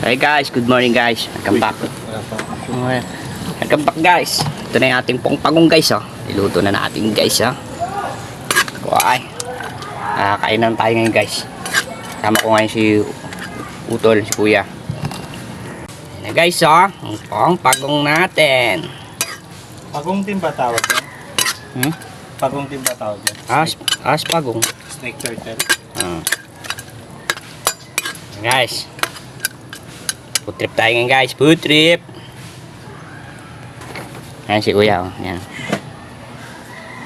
Hey guys, good morning guys. Welcome back. Welcome back guys. Ito na yung ating pong pagong guys oh. Iluto na natin guys oh. Kuhay. Kainan tayo ngayon guys. Kasama ko ngayon si Utol, si Kuya. Ayan na guys oh. Ang pong pagong natin. Pagong din ba tawag yan? Pagong din ba tawag yan? As pagong. Snake turtle. Guys. Food trip tayo ngayon guys. Food trip. Ayan si Kuya oh. Ayan.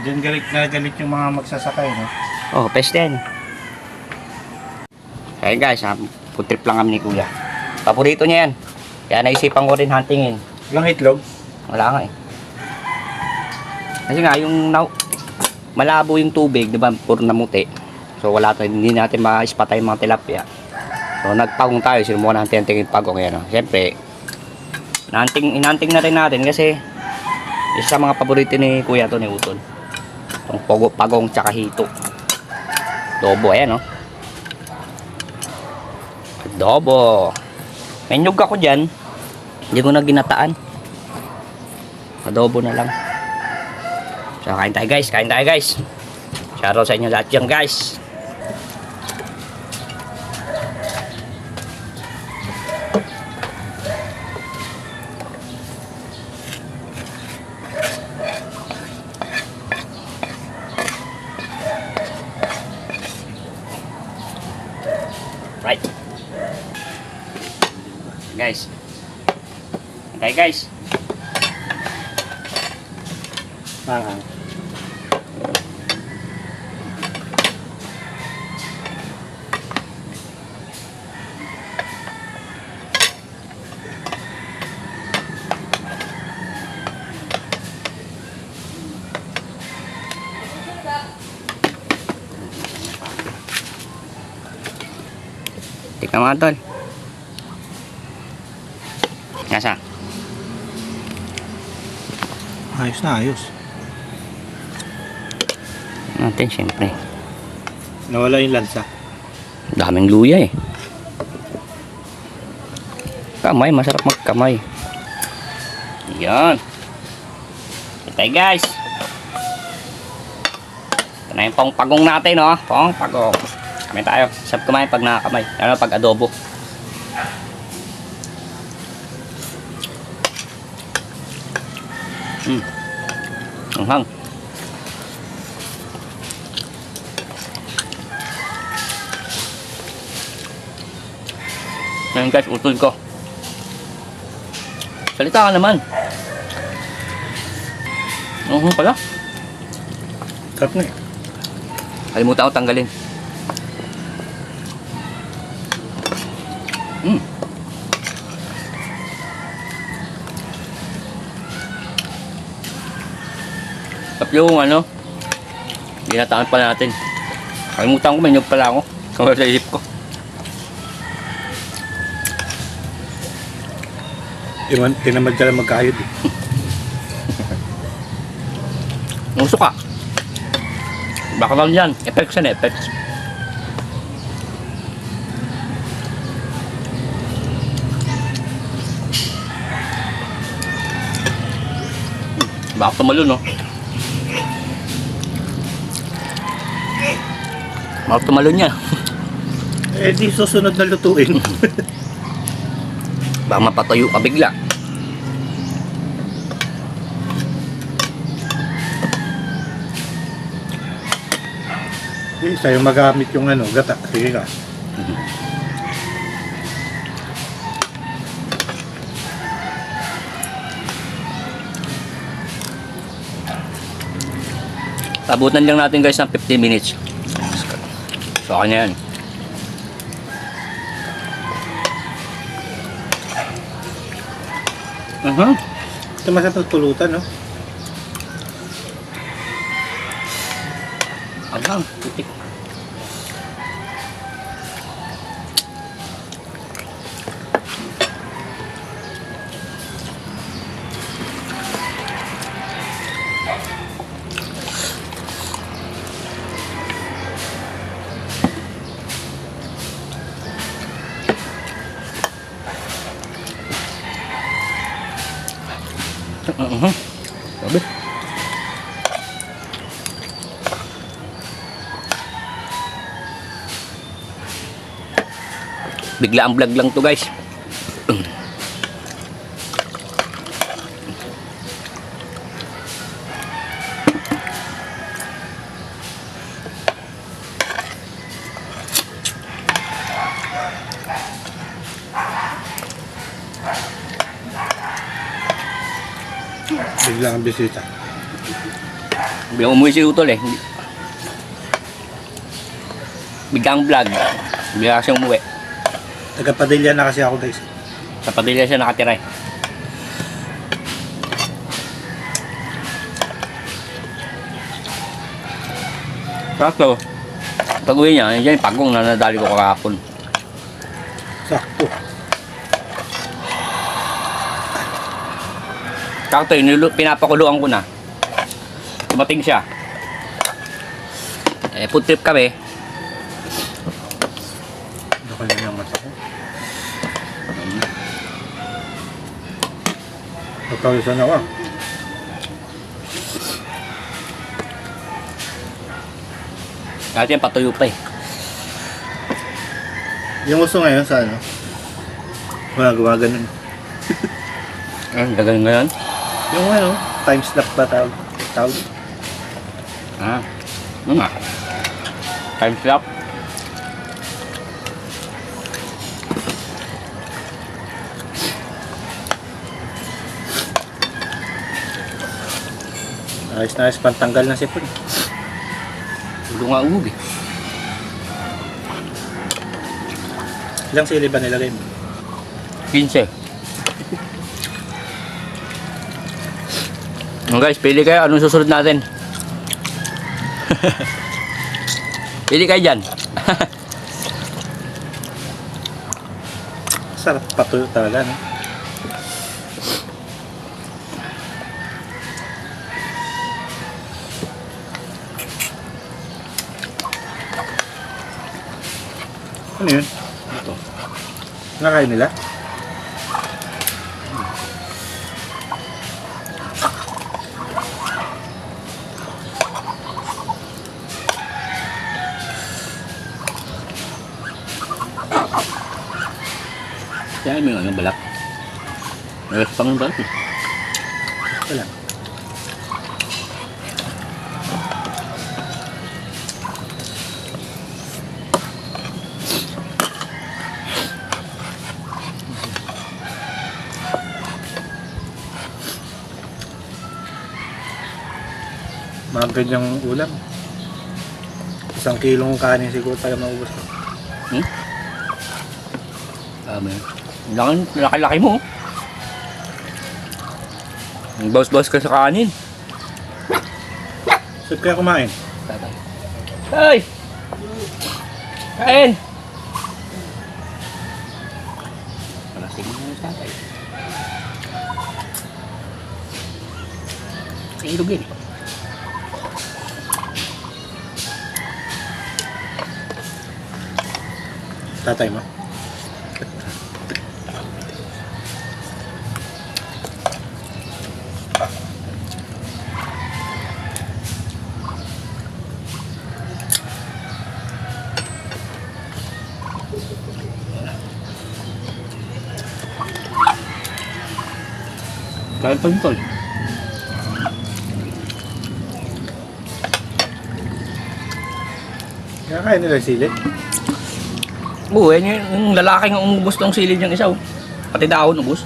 Diyan galit na galit yung mga magsasakay, no? Oh, peste yan. Ayan guys, food trip lang kami ni Kuya. Paborito niya yan. Kaya naisipan ko rin huntingin. Walang itlog? Wala nga eh. Kasi nga, yung malabo yung tubig, di ba? Puro namuti. So wala tayo, hindi natin ma-spot yung mga tilapia. So nagpagong tayo, sinubukan natin yung pagong yan. Siyempre, inanting na rin natin kasi isa sa mga paborito ni Kuya to, ni Utol. Itong pagong tsaka hito. Adobo, ayan oh. Adobo. May nyug ako dyan. Hindi ko na ginataan. Adobo na lang. So kain tayo guys, kain tayo guys. Shoutout sa inyo lahat dyan guys. Right. Guys. Okay guys. Tika mga tol. Nasa? Ayos na, ayos. Natin syempre. Nawala yung lansa. Daming luya eh. Kamay, masarap magkamay. Yan. Ito guys. Ito na yung pong pagong natin oh. Pong pagong. Kamay tayo. Sarap kumain pag nakakamay. Lalo pag adobo. Anghang. Ngayon guys, utol ko. Salita ka naman. Pala. Sarap na eh. Kalimutan ko tanggalin. Tapos yung ano, ginataan pa natin. Kalimutan ko, may nyug pala ako. Kaya sa isip ko. Tinamad ka lang magkayod eh. Nguso ka. Baka lang yan. Effects yan, effects. Baka tumalon, no? Baka tumalon niya. Eh di susunod na lutuin. Baka mapatayo ka bigla. Eh, sa'yo magamit yung ano, gata. Sige ka. Abutan lang natin guys ng 15 minutes. So kanya yan. Ito masarap pulutan, no? Abang, putik. Sabi. Bigla ang vlog lang to guys. Bigla ang bisita. Biglang umuwi si Utol eh. Biglang vlog. Bigla kasi umuwi. Taga-Padilla na kasi ako guys. Sa Padilla siya nakatira eh. Sakto. Pag-uwi niya, yan yung pagong na nadali ko kakapon. Sakto. Sakto, pinapakuluan ko na. Dumating siya. Eh, food trip kami. Baka na yung mata ko. Pagkawisan ako. Dati yan patuyo pa eh. Yung uso ngayon sa ano? Wala gumaganon. Gagawin ngayon? Yung ano, time slap ba tawag? Ano nga? Time slap? Ayos na ayos, pantanggal ng sipon. Ulo nga uog eh. Ilang sili ba nilagay mo? 15. Guys, pili kayo. Anong susunod natin? Pili kayo dyan. Sarap patuyo talaga, no? Ano yun? Ito. Nakain nila? Kaya may ano balak. May pang balak eh. Wala. Mga ganyang ulam. 1 kilong kanin siguro tayo maubos. Tama yun. Laki-laki mo. Bawas-bawas ka sa kanin. Saan kaya kumain? Tatay. Hey! Kain! Palasing mo yung tatay. Ilog yun. Tatay mo? Kain pa nito. Kaya kaya nila sili? Oo, yung lalaki nga umubos tong silid niyang isa. Pati dahon ubos.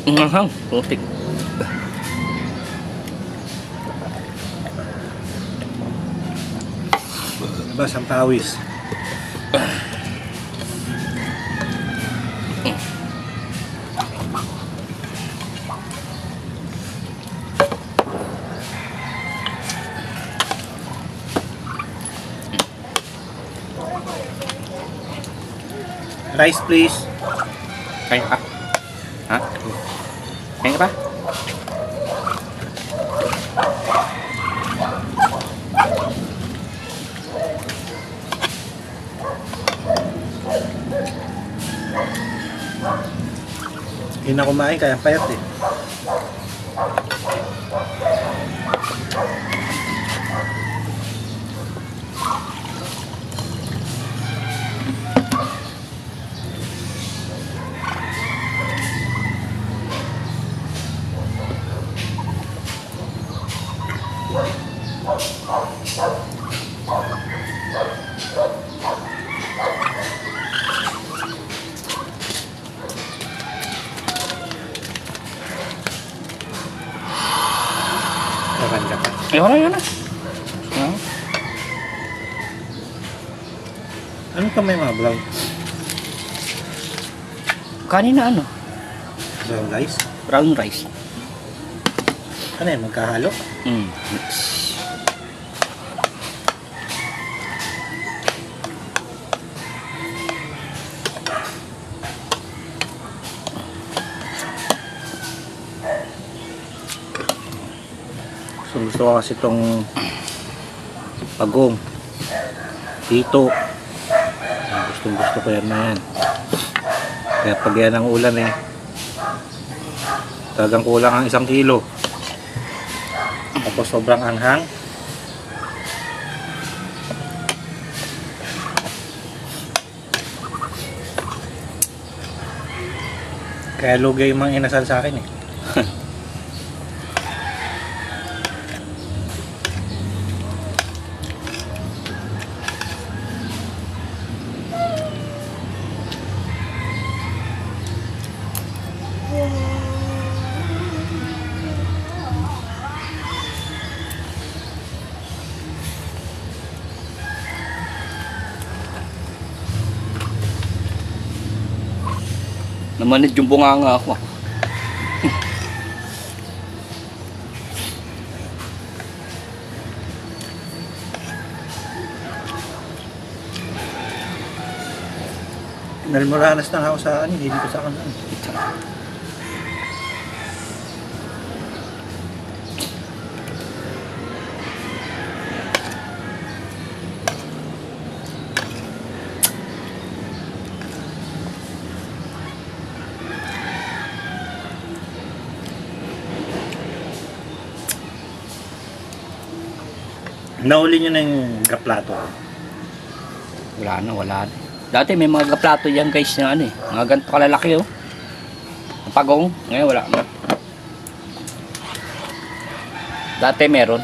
Mahang, putik. Labas ang pawis. Rice please. Kain ka? Ha? Kain ka pa? Hindi na kumain, kaya payat eh. Maganda pa. Ayun na, yun na. Ano ka may mga brown? Kanina ano? Brown rice? Brown rice. Ano yan, magkahalo? Mix. So gusto ko kasi itong pagong dito. Gustong gusto ko yan na yan. Kaya pag yan ang ulam eh, talagang kulang ang 1 kilo. Tapos sobrang anghang. Kaya lugay yung mga inasal sa akin eh. Namanid yung bunganga ako. Nalmuranas na ako sa ano, hindi ko sa kanan. Nauli nyo na yung gaplato. Wala na. Dati may mga gaplato yan guys na ano eh. Mga ganito kalalaki oh. Ang pagong. Ngayon wala na. Dati meron.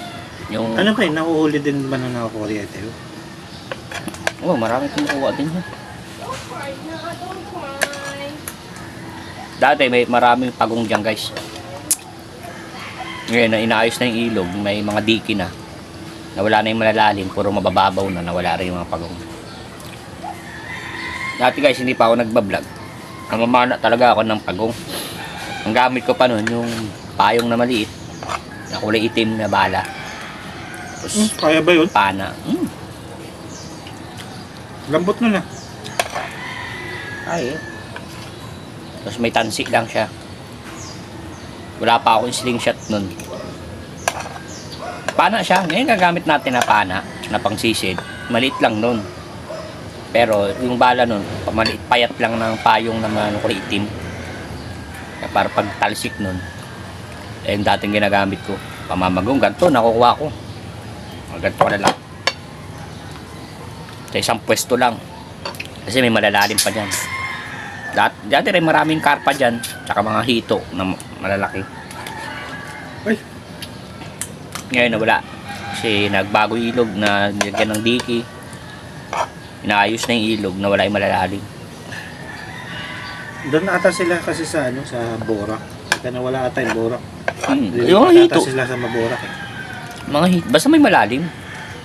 Yung... Ano ba yun? Nakuhuli din ba na nakakuryete yun? Oh, marami kumukuha din yan. Dati may maraming pagong dyan guys. Ngayon na inaayos na yung ilog. May mga diki na. Nawala na yung malalalim, puro mabababaw na, nawala rin yung mga pagong. Dati guys, hindi pa ako nagbablog. Namamana talaga ako ng pagong. Ang gamit ko pa nun, yung payong na maliit, na kulay itim na bala. Tapos, Kaya ba yun? pana. Lambot nun ah. Ay, tapos may tansik lang siya. Wala pa akong slingshot nun. Pana siya. Ngayon gagamit natin na pana na pangsisid. Maliit lang nun. Pero yung bala nun, maliit payat lang ng payong na kulay itim. Kaya para pag talsik nun, eh yung dating ginagamit ko. Pamamagong, ganito, nakukuha ko. Ganito ka na lang. Sa isang pwesto lang. Kasi may malalalim pa dyan. Dati rin maraming karpa dyan. Tsaka mga hito na malalaki. Ay, Ngayon nawala. Kasi nagbago ilog na nilagyan ng diki. Inaayos na yung ilog na wala yung malalalim. doon ata sila kasi sa ano, sa Borak. Kaya nawala ata yung Borak. Yung mga hito. Ata sila sa Maborak eh. Mga hito. Basta may malalim.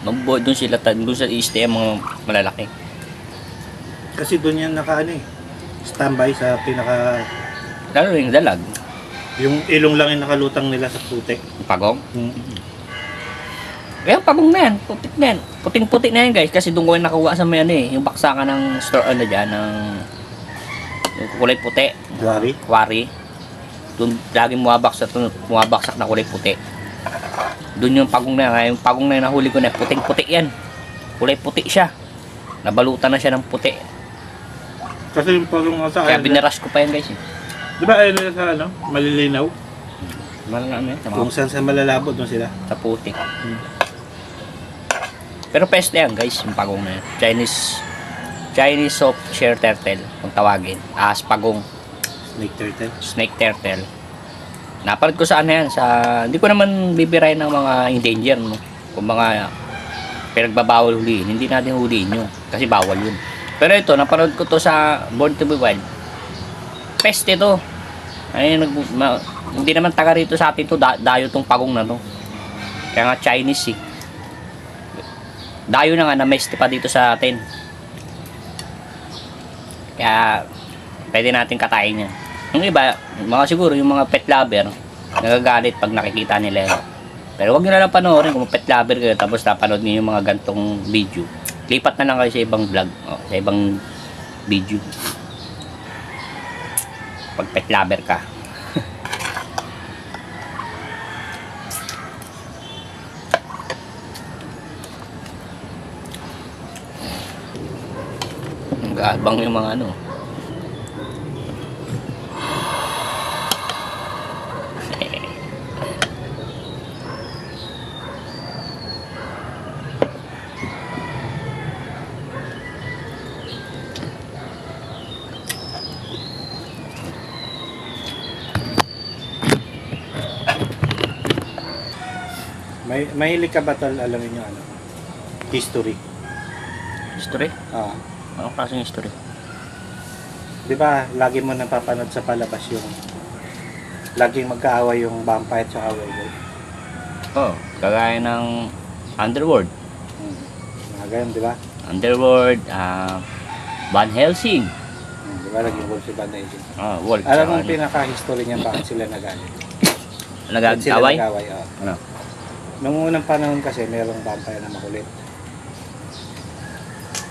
Doon sila, doon sa i-stay ang mga malalaki. Kasi doon yan naka ano eh. Standby sa pinaka... Lalo yung dalag. Yung ilong lang yung nakalutang nila sa putik. Pagong. Hmm. Kaya pagong na yan. Putik na yan. Puting-putik na yan guys. Kasi doon ko yung nakuha sa may ano eh. Yung baksakan ng store ano dyan. Ng yung kulay puti. Wari. Wari. Doon laging mumabaksak na kulay puti. Doon yung pagong na yan. Yung pagong na yung nahuli ko na puting-puti yan. Kulay puti siya. Nabalutan na siya ng puti. Kasi yung pagong sa Kaya binaras ko pa yan guys eh. Di ba ayun na sa ano? Malilinaw? Ano yan? Kung saan sa malalabot doon sila. Sa putik. Pero peste yan guys, yung pagong na yan. Chinese soft shell turtle, kung tawagin. As pagong. Snake turtle. Snake turtle. Napanood ko sa ano yan, hindi ko naman bibirayin ng mga endanger, no? Kung mga pinagbabawal huliin, hindi natin huliin yun. Kasi bawal yun. Pero ito, napanood ko to sa Born to be Wild. Peste to. Ay, hindi naman taga rito sa atin to, dayo tong pagong na to. Kaya nga Chinese eh. Dayo na nga, na-meste pa dito sa atin. Kaya, pwede natin katayin yan. Yung iba, siguro yung mga pet lover, nagagalit pag nakikita nila yun. Pero wag nyo na lang panoorin kung pet lover kayo, tapos napanood niyo yung mga gantong video. Lipat na lang kayo sa ibang vlog, sa ibang video. Pag pet lover ka. Nag-aabang yung mga ano. Mahilig ka ba alamin yung ano? History. History? Ah. Anong klaseng history? Di ba, lagi mo napapanood sa palabas yung laging magkaaway yung vampire at werewolf. Oh, kagaya ng Underworld. Mga ganun, di ba? Underworld, Van Helsing. Di ba, laging wolf si Van Helsing. Wolf. Alam mo yung pinaka-history niya bakit sila nagalit? Bakit sila Nag-away? nag-away, oo. Ano? Noong unang panahon kasi, mayroong vampire na makulit.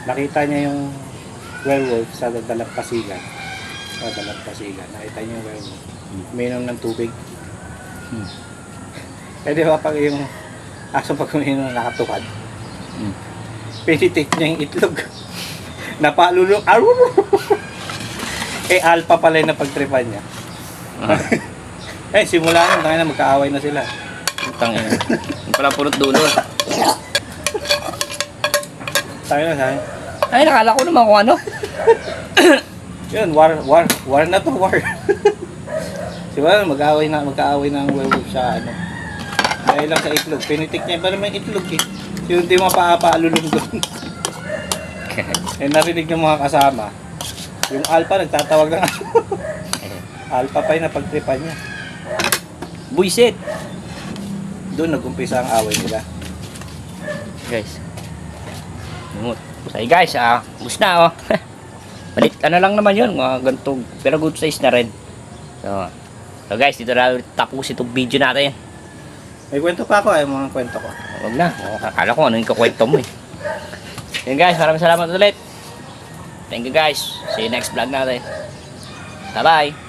Nakita niya yung werewolf sa dalampasigan. Sa dalampasigan. Nakita niya yung werewolf. Uminom ng tubig. Eh di ba pag yung aso pag uminom nakatukad, pinitik niya yung itlog. Napalulong. Eh alpha pala yung napagtripan niya. Eh simula nun, tangina magkaaway na sila. Tangina. Yung pala purot dulo. Tangina sabi. Ay, nakala ko naman kung ano. Yun, war na to, war. Simula mag-aaway na ang werewolf sa ano. Dahil lang sa itlog. Pinitik niya pa naman yung itlog eh. Yung di mapapaalulong doon. Eh narinig ng mga kasama. Yung alpha nagtatawag ng alpha pa yung napagtripan niya. Buisit. Doon nag-umpisa ang away nila. Guys. Lumot. Say guys, gusto na oh. Balit, ano lang naman yun, mga ganitong, pero good size na rin. So guys, dito na tapos itong video natin. May kwento pa ako, ay mga kwento ko. Huwag na, akala ko ano yung kakwento mo eh. Yun guys, maraming salamat ulit. Thank you guys. See you next vlog natin. Bye bye.